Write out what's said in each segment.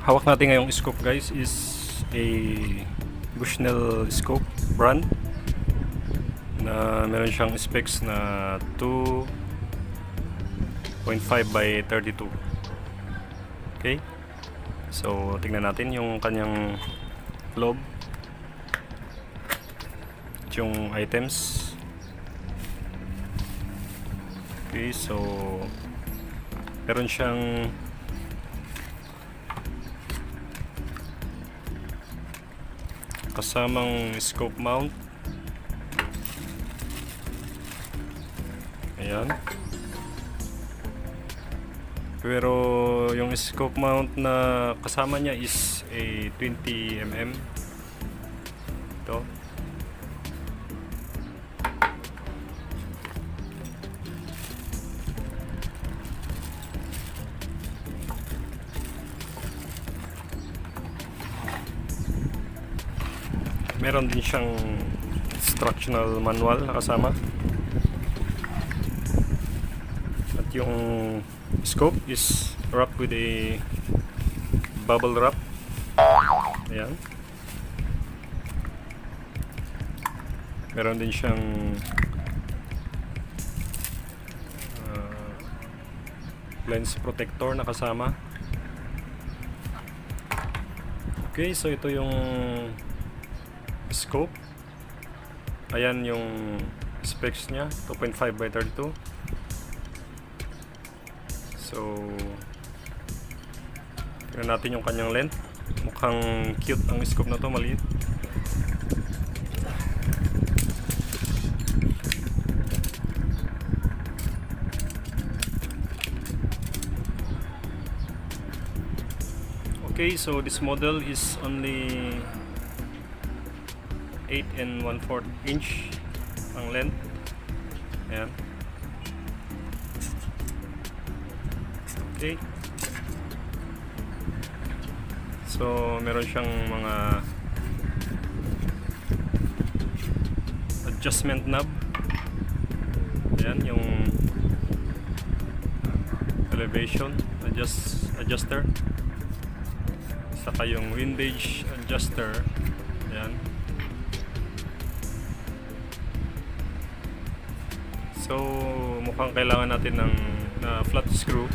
hawak natin ngayong scope guys is a Bushnell scope brand na meron siyang specs na 2.5 by 32. Okay, so tingnan natin yung kanyang loob, yung items. Okay, so meron siyang kasamang scope mount. Ayan. Pero yung scope mount na kasama niya is a 20mm. Ito. Meron din siyang instructional manual na kasama. At yung scope is wrapped with a bubble wrap. Ayan. Meron din siyang lens protector na kasama. Okay, so ito yung scope. Ayan yung specs niya, 2.5 by 32. So tingnan natin yung kanyang length. Mukhang cute ang scope na to, maliit. Okay, so this model is only 8 1/4 inch ang length. Ayan. Okay. So meron siyang mga adjustment knob. Ayan, yung elevation adjuster. Saka yung windage adjuster. Ayan. So mukhang kailangan natin ng flat screw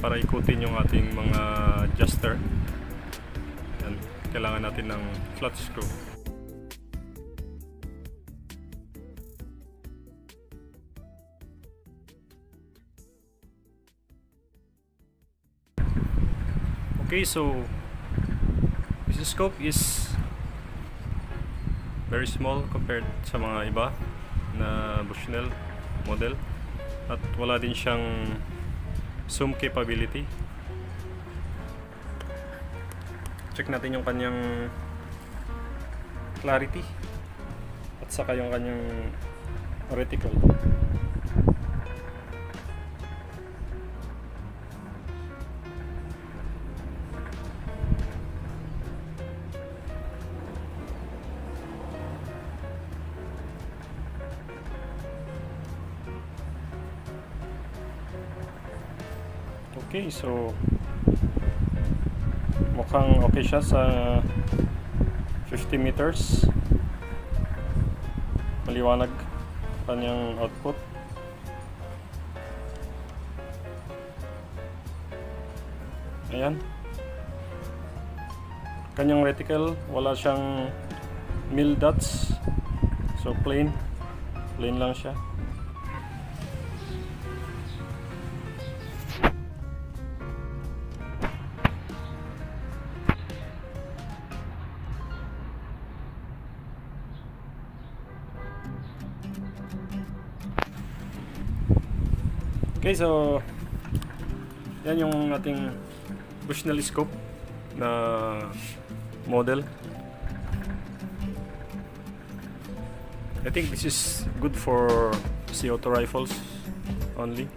para ikutin yung ating mga adjuster. Ayan. Kailangan natin ng flat screw. Okay, so this scope is very small compared sa mga iba na Bushnell model, at wala din siyang zoom capability. Check natin yung kanyang clarity at saka yung kanyang reticle. Okay, so mukhang okay siya sa 50 meters. Maliwanag kanyang output. Ayan. Kanyang reticle, wala siyang mil dots. So plain lang siya. Okay, so yan yung ating Bushnell scope na model. I think this is good for CO2 rifles only.